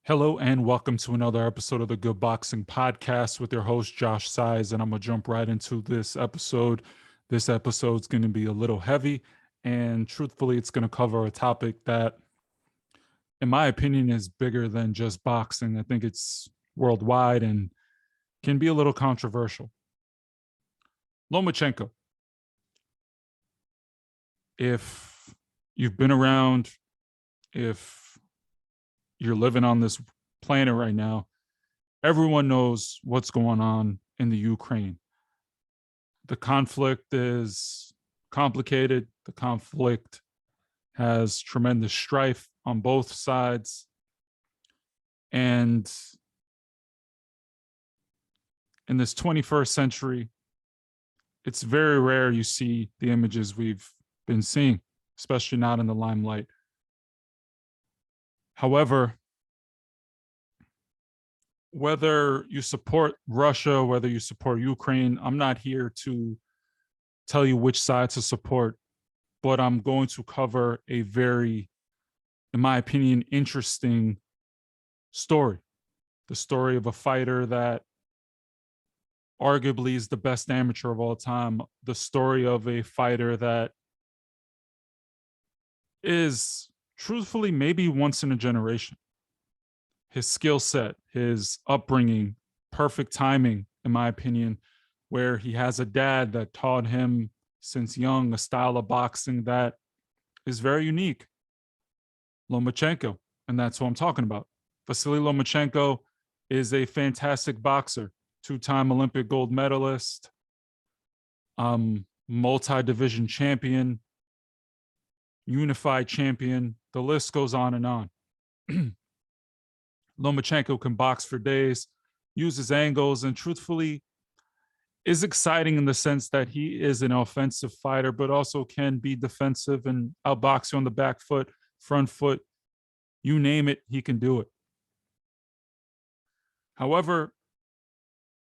Hello and welcome to another episode of the Good Boxing Podcast with your host Josh Size, and I'm gonna jump right into this episode. This episode's going to be a little heavy, and truthfully, it's going to cover a topic that, in my opinion, is bigger than just boxing. I think it's worldwide and can be a little controversial. Lomachenko. If you've been around, if you're living on this planet right now, everyone knows what's going on in the Ukraine. The conflict is complicated. The conflict has tremendous strife on both sides. And in this 21st century, it's very rare you see the images we've been seeing, especially not in the limelight. However, whether you support Russia, whether you support Ukraine, I'm not here to tell you which side to support, but I'm going to cover a very, in my opinion, interesting story. The story of a fighter that arguably is the best amateur of all time. The story of a fighter that is truthfully maybe once in a generation. His skill set, his upbringing, perfect timing, in my opinion, where he has a dad that taught him since young a style of boxing that is very unique. Lomachenko, and that's what I'm talking about. Vasily Lomachenko is a fantastic boxer, two-time Olympic gold medalist, multi-division champion, unified champion. The list goes on and on. Lomachenko can box for days, uses angles, and truthfully is exciting in the sense that he is an offensive fighter, but also can be defensive and outbox you on the back foot, front foot, you name it, he can do it. However,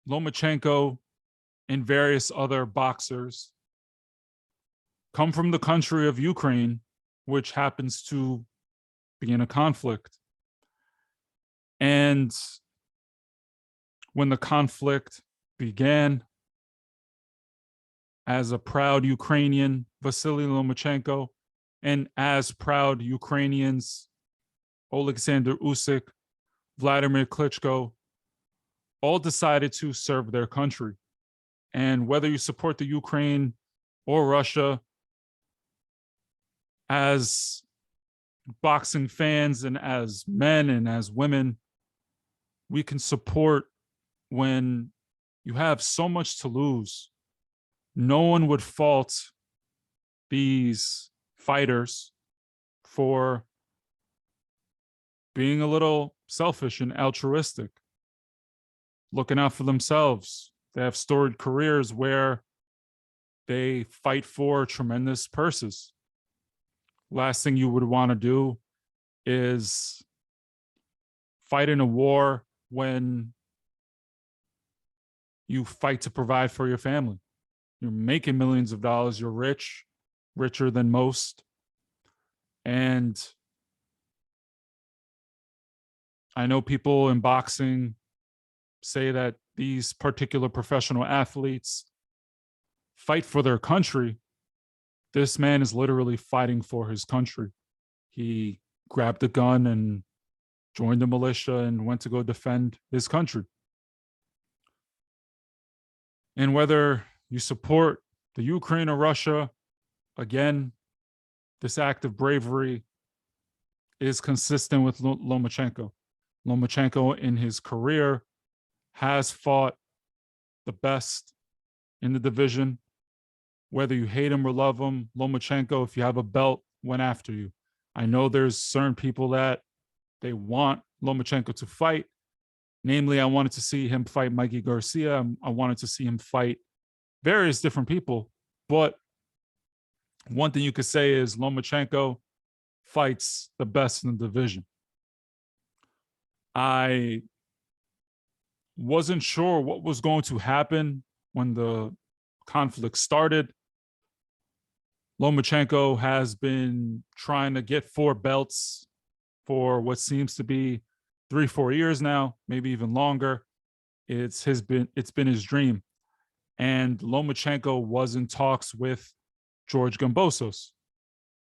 Lomachenko and various other boxers come from the country of Ukraine, which happens to be in a conflict. And when the conflict began, as a proud Ukrainian, Vasily Lomachenko, and as proud Ukrainians, Oleksandr Usyk, Vladimir Klitschko, all decided to serve their country. And whether you support the Ukraine or Russia, as boxing fans and as men and as women, we can support when you have so much to lose. No one would fault these fighters for being a little selfish and altruistic, looking out for themselves. They have storied careers where they fight for tremendous purses. Last thing you would want to do is fight in a war when you fight to provide for your family. You're making millions of dollars. You're rich, richer than most. And I know people in boxing say that these particular professional athletes fight for their country. This man is literally fighting for his country. He grabbed a gun and joined the militia and went to go defend his country. And whether you support the Ukraine or Russia, again, this act of bravery is consistent with Lomachenko. Lomachenko in his career has fought the best in the division. Whether you hate him or love him, Lomachenko, if you have a belt, went after you. I know there's certain people that they want Lomachenko to fight. Namely, I wanted to see him fight Mikey Garcia. I wanted to see him fight various different people. But one thing you could say is Lomachenko fights the best in the division. I wasn't sure what was going to happen when the conflict started. Lomachenko has been trying to get 4 belts for what seems to be 3-4 years now, maybe even longer. It's been his dream. And Lomachenko was in talks with George Gambosos.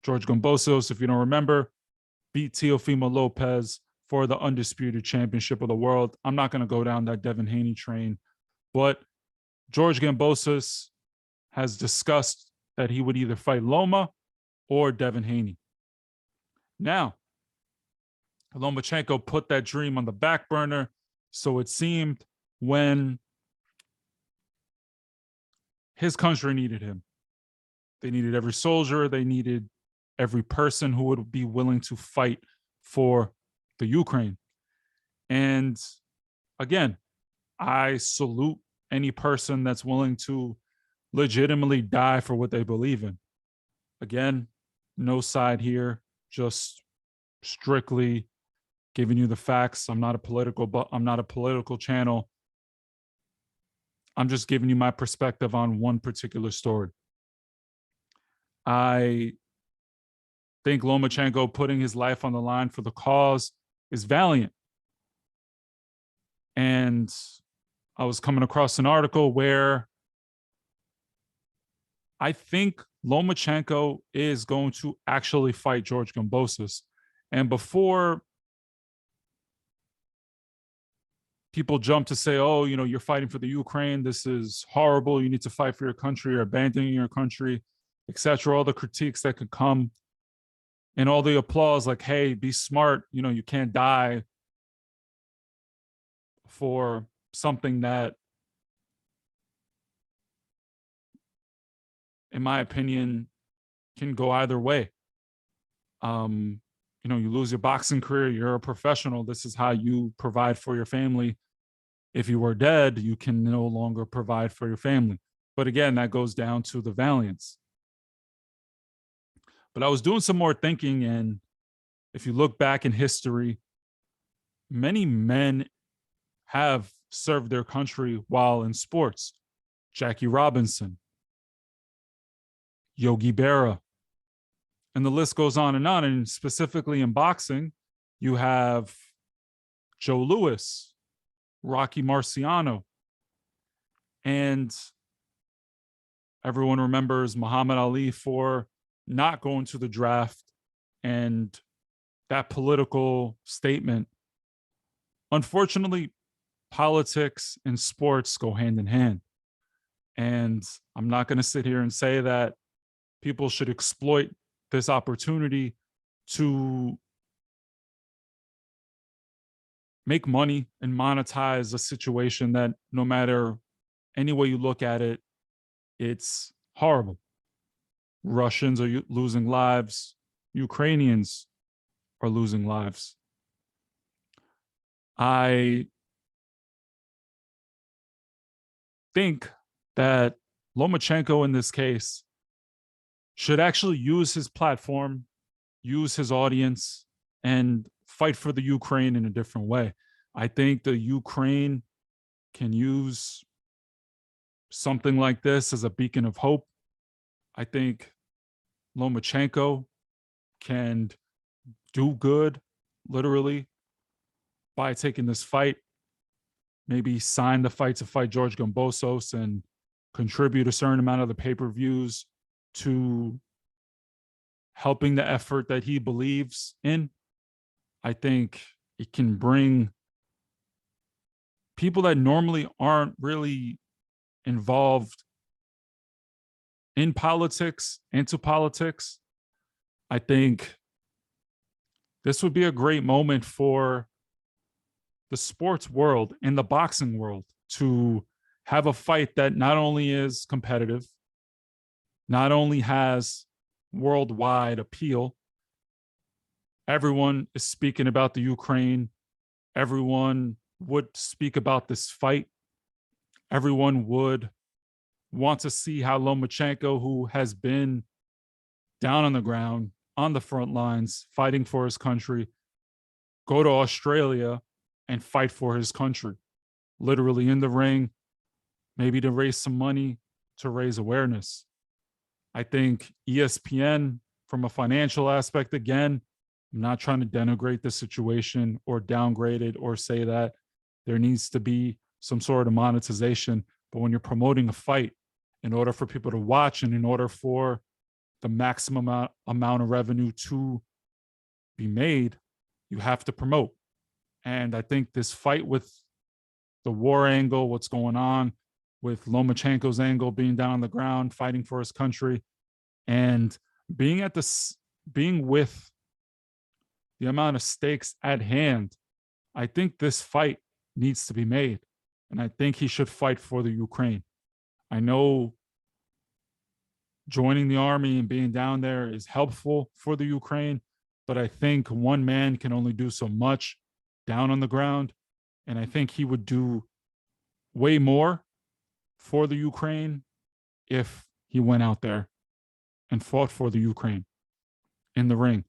George Gambosos, if you don't remember, beat Teofimo Lopez for the undisputed championship of the world. I'm not going to go down that Devin Haney train, but George Gambosos has discussed that he would either fight Loma or Devin Haney. Now, Lomachenko put that dream on the back burner, so it seemed, when his country needed him. They needed every soldier. They needed every person who would be willing to fight for the Ukraine. And again, I salute any person that's willing to legitimately die for what they believe in. Again, no side here, just strictly giving you the facts. I'm not a political channel. I'm just giving you my perspective on one particular story. I think Lomachenko putting his life on the line for the cause is valiant. And I was coming across an article where I think Lomachenko is going to actually fight George Gambosos. And before people jump to say, oh, you're fighting for the Ukraine, this is horrible, you need to fight for your country, or abandoning your country, etc., all the critiques that could come, and all the applause like, hey, be smart, you can't die for something that, in my opinion, can go either way. You lose your boxing career, you're a professional, this is how you provide for your family. If you were dead, you can no longer provide for your family. But again, that goes down to the valiance. But I was doing some more thinking, and if you look back in history, many men have served their country while in sports. Jackie Robinson, Yogi Berra, and the list goes on. And specifically in boxing, you have Joe Louis, Rocky Marciano, and everyone remembers Muhammad Ali for not going to the draft, and that political statement. Unfortunately, politics and sports go hand in hand. And I'm not going to sit here and say that people should exploit this opportunity to make money and monetize a situation that, no matter any way you look at it, it's horrible. Russians are losing lives. Ukrainians are losing lives. I think that Lomachenko in this case should actually use his platform, use his audience, and fight for the Ukraine in a different way. I think the Ukraine can use something like this as a beacon of hope. I think Lomachenko can do good, literally, by taking this fight. Maybe sign the fight to fight George Gambosos and contribute a certain amount of the pay-per-views to helping the effort that he believes in. I think it can bring people that normally aren't really involved in politics into politics. I think this would be a great moment for the sports world and the boxing world to have a fight that not only is competitive, not only has worldwide appeal. Everyone is speaking about the Ukraine. Everyone would speak about this fight. Everyone would want to see how Lomachenko, who has been down on the ground, on the front lines, fighting for his country, go to Australia and fight for his country, literally in the ring, maybe to raise some money, to raise awareness. I think ESPN, from a financial aspect, again, I'm not trying to denigrate the situation or downgrade it or say that there needs to be some sort of monetization. But when you're promoting a fight, in order for people to watch and in order for the maximum amount of revenue to be made, you have to promote. And I think this fight with the war angle, what's going on with Lomachenko's angle, being down on the ground, fighting for his country, and being at this, being with the amount of stakes at hand, I think this fight needs to be made. And I think he should fight for the Ukraine. I know joining the army and being down there is helpful for the Ukraine, but I think one man can only do so much down on the ground. And I think he would do way more for the Ukraine if he went out there and fought for the Ukraine in the ring.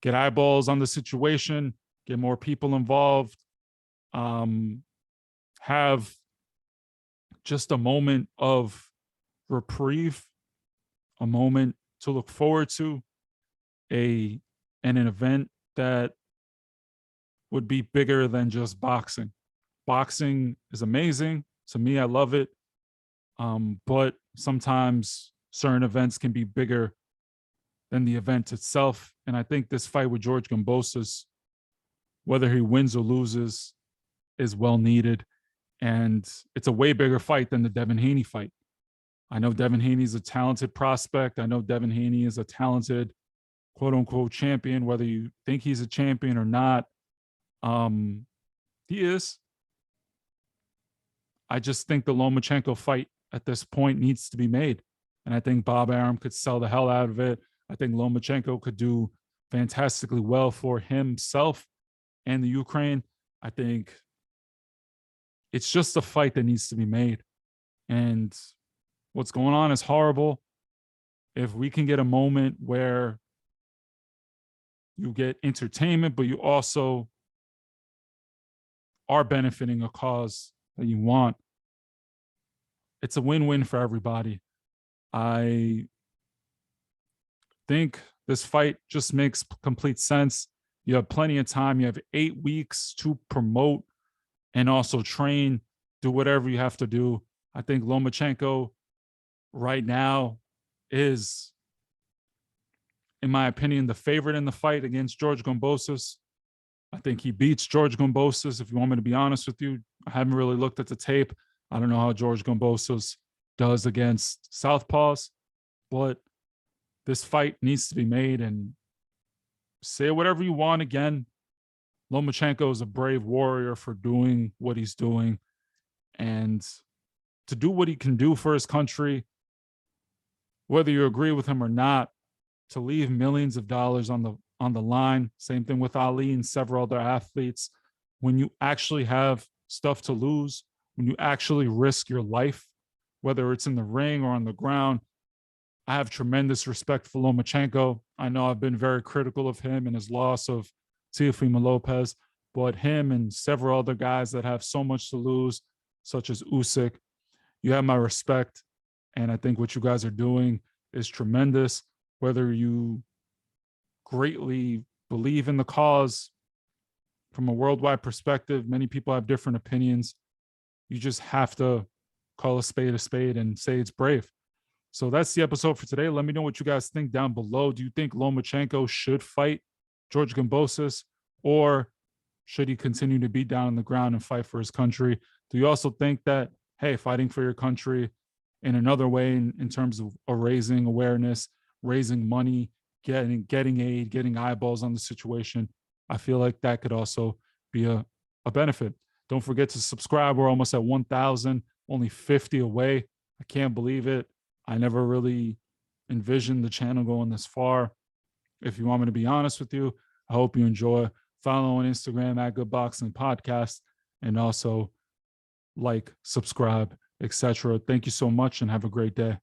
Get eyeballs on the situation, get more people involved, have just a moment of reprieve, a moment to look forward to, and an event that would be bigger than just boxing. Boxing is amazing. To me, I love it. But sometimes certain events can be bigger than the event itself. And I think this fight with George Kambosos, whether he wins or loses, is well needed. And it's a way bigger fight than the Devin Haney fight. I know Devin Haney is a talented prospect. I know Devin Haney is a talented, quote unquote, champion, whether you think he's a champion or not. He is. I just think the Lomachenko fight at this point needs to be made. And I think Bob Arum could sell the hell out of it. I think Lomachenko could do fantastically well for himself and the Ukraine. I think it's just a fight that needs to be made. And what's going on is horrible. If we can get a moment where you get entertainment, but you also are benefiting a cause that you want, it's a win-win for everybody. I think this fight just makes complete sense. You have plenty of time. You have 8 weeks to promote and also train, do whatever you have to do. I think Lomachenko right now is, in my opinion, the favorite in the fight against George Kambosos. I think he beats George Kambosos. If you want me to be honest with you, I haven't really looked at the tape. I don't know how George Kambosos does against Southpaws, but this fight needs to be made. And say whatever you want. Again, Lomachenko is a brave warrior for doing what he's doing, and to do what he can do for his country, whether you agree with him or not, to leave millions of dollars on the line. Same thing with Ali and several other athletes. When you actually have stuff to lose, when you actually risk your life, whether it's in the ring or on the ground, I have tremendous respect for Lomachenko. I know I've been very critical of him and his loss of Teofimo Lopez, but him and several other guys that have so much to lose, such as Usyk, you have my respect. And I think what you guys are doing is tremendous. Whether you greatly believe in the cause from a worldwide perspective, many people have different opinions. You just have to call a spade and say it's brave. So that's the episode for today. Let me know what you guys think down below. Do you think Lomachenko should fight George Kambosos, or should he continue to be down on the ground and fight for his country? Do you also think that, hey, fighting for your country in another way in terms of raising awareness, raising money, getting aid, getting eyeballs on the situation, I feel like that could also be a benefit. Don't forget to subscribe. We're almost at 1,000, only 50 away. I can't believe it. I never really envisioned the channel going this far. If you want me to be honest with you, I hope you enjoy. Follow on Instagram at Good Boxing Podcast, and also like, subscribe, etc. Thank you so much and have a great day.